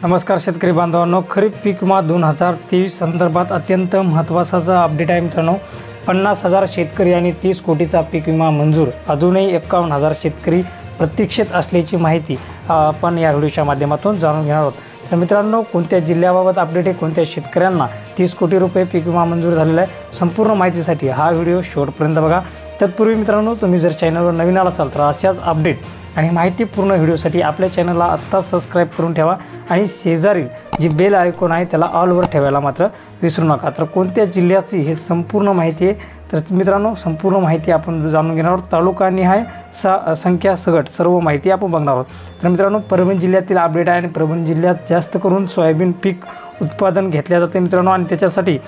नमस्कार शेतकरी बांधवांनो, खरीप पीक विमा 2023 संदर्भात अत्यंत महत्त्वाचा अपडेट आहे मित्रांनो। 50,000 शेतकरी आणि 30 कोटीचा पीक विमा मंजूर। अजूनही 51,000 शेतकरी प्रतीक्षेत असल्याची माहिती आपण या व्हिडिओच्या माध्यमातून जाणून घेणार आहोत। तर मित्रांनो, कोणत्या जिल्ह्याबाबत अपडेट आहे, कोणत्या शेतकऱ्यांना 30 कोटी रुपये पीक विमा मंजूर झालेला आहे, संपूर्ण माहितीसाठी हा व्हिडिओ शेवटपर्यंत बघा। तत्पूर्वी मित्रांनो, तुम्ही जर चॅनलवर नवीन असाल तर अशाच अपडेट आणि माहितीपूर्ण व्हिडिओसाठी आपल्या चॅनलला आत्ता सबस्क्राइब करून ठेवा आणि शेजारील जी बेल आयकॉन आहे त्याला ऑलवर ठेवायला मात्र विसरू नका। तर कोणत्या जिल्ह्याची हे संपूर्ण माहिती आहे, तर मित्रांनो संपूर्ण माहिती आपण जाणून घेणार आहोत। तालुकानिहाय संख्या सगट सर्व माहिती आपण बघणार आहोत। तर मित्रांनो, परभणी जिल्ह्यातील अपडेट आहे आणि परभणी जिल्ह्यात जास्त करून सोयाबीन पीक उत्पादन घेतले जाते मित्रांनो, आणि त्याच्यासाठी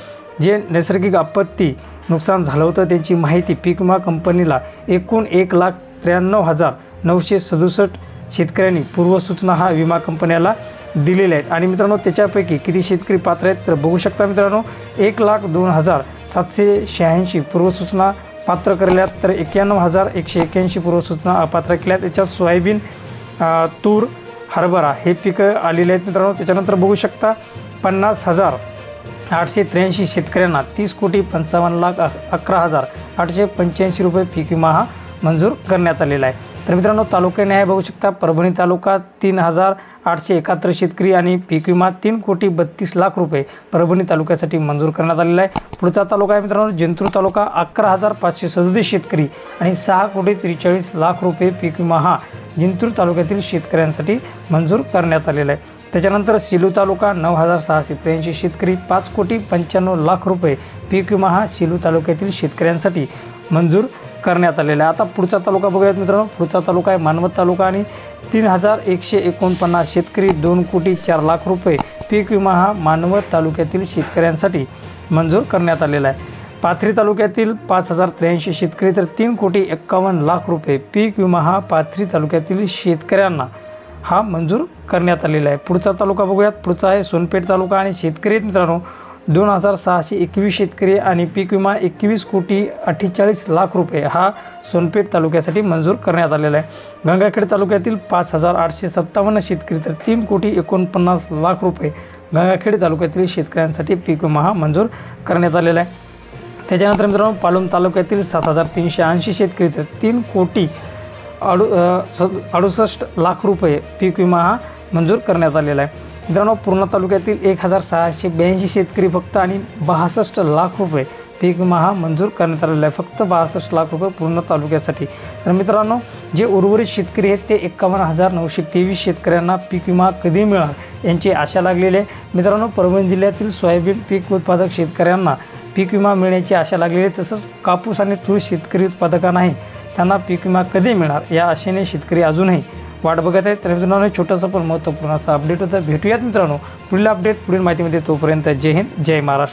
जे नैसर्गिक आपत्ती नुकसान झालं होतं त्याची माहिती पीक विमा कंपनीला एकूण 1,93,967 शेतकऱ्यांनी पूर्वसूचना हा विमा कंपन्याला दिलेल्या आहेत। आणि मित्रांनो, त्याच्यापैकी किती शेतकरी पात्र आहेत तर बघू शकता मित्रांनो, 1,02,786 पूर्वसूचना पात्र केल्यात, तर 91,181 पूर्वसूचना अपात्र केल्यात। त्याच्यात सोयाबीन, तूर, हरभरा हे पिकं आलेले आहेत मित्रांनो। त्याच्यानंतर बघू शकता 50,883 शेतकऱ्यांना 30,55,11,885 रुपये पीक विमा हा मंजूर करण्यात आलेला आहे। तर मित्रांनो, तालुक्याने बघू शकता परभणी तालुका 3,871 शेतकरी आणि पीक विमा 3,32,00,000 रुपये परभणी तालुक्यासाठी मंजूर करण्यात आलेला आहे। पुढचा तालुका आहे मित्रांनो जिंतूर तालुका 11,537 शेतकरी आणि 6,43,00,000 रुपये पीक विमा हा जिंतूर तालुक्यातील शेतकऱ्यांसाठी मंजूर करण्यात आलेला आहे। त्याच्यानंतर सेलू तालुका 9,683 शेतकरी 5,95,00,000 रुपये पीक विमा हा सेलू तालुक्यातील शेतकऱ्यांसाठी मंजूर करण्यात आलेला आहे। आता पुढचा तालुका बघूयात मित्रांनो, पुढचा तालुका आहे मानवत तालुका आणि 3,149 शेतकरी 2,04,00,000 रुपये पीक विमा हा मानवत तालुक्यातील शेतकऱ्यांसाठी मंजूर करण्यात आलेला आहे। पाथरी तालुक्यातील 5,083 शेतकरी तर 3,51,00,000 रुपये पीक विमा हा पाथरी तालुक्यातील शेतकऱ्यांना हा मंजूर करण्यात आलेला आहे। पुढचा तालुका बघूयात, पुढचा आहे सोनपेठ तालुका आणि शेतकरी मित्रांनो 2,621 शेतकरी आणि पीक विमा 21,48,00,000 रुपये हा सोनपेठ तालुक्यासाठी मंजूर करण्यात आलेला आहे। गंगाखेड तालुक्यातील 5,857 शेतकरी तर 3,49,00,000 रुपये गंगाखेड तालुक्यातील शेतकऱ्यांसाठी पीक विमा हा मंजूर करण्यात आलेला आहे। त्याच्यानंतर मित्रांनो, पालम तालुक्यातील 7,380 शेतकरी तर 3,68,00,000 रुपये पीक विमा हा मंजूर करण्यात आलेला आहे। मित्रांनो, पूर्णा तालुक्यातील 1,682 शेतकरी फक्त आणि 62,00,000 रुपये पीक विमा हा मंजूर करण्यात आलेला आहे, फक्त 62,00,000 रुपये पूर्ण तालुक्यासाठी। तर मित्रांनो, जे उर्वरित शेतकरी आहेत ते 51,923 शेतकऱ्यांना पीक विमा कधी मिळणार यांची आशा लागलेली आहे मित्रांनो। परभणी जिल्ह्यातील सोयाबीन पीक उत्पादक शेतकऱ्यांना पीक विमा मिळण्याची आशा लागलेली आहे, तसंच कापूस आणि तूर शेतकरी उत्पादकांनाही त्यांना पीक विमा कधी मिळणार या आशेने शेतकरी अजूनही वाट बघत आहेत। तर मित्रांनो, छोटंसं पण महत्त्वपूर्ण असा अपडेट होतं। भेटूयात मित्रांनो पुढील अपडेट पुढील माहितीमध्ये, तोपर्यंत जय हिंद, जय महाराष्ट्र।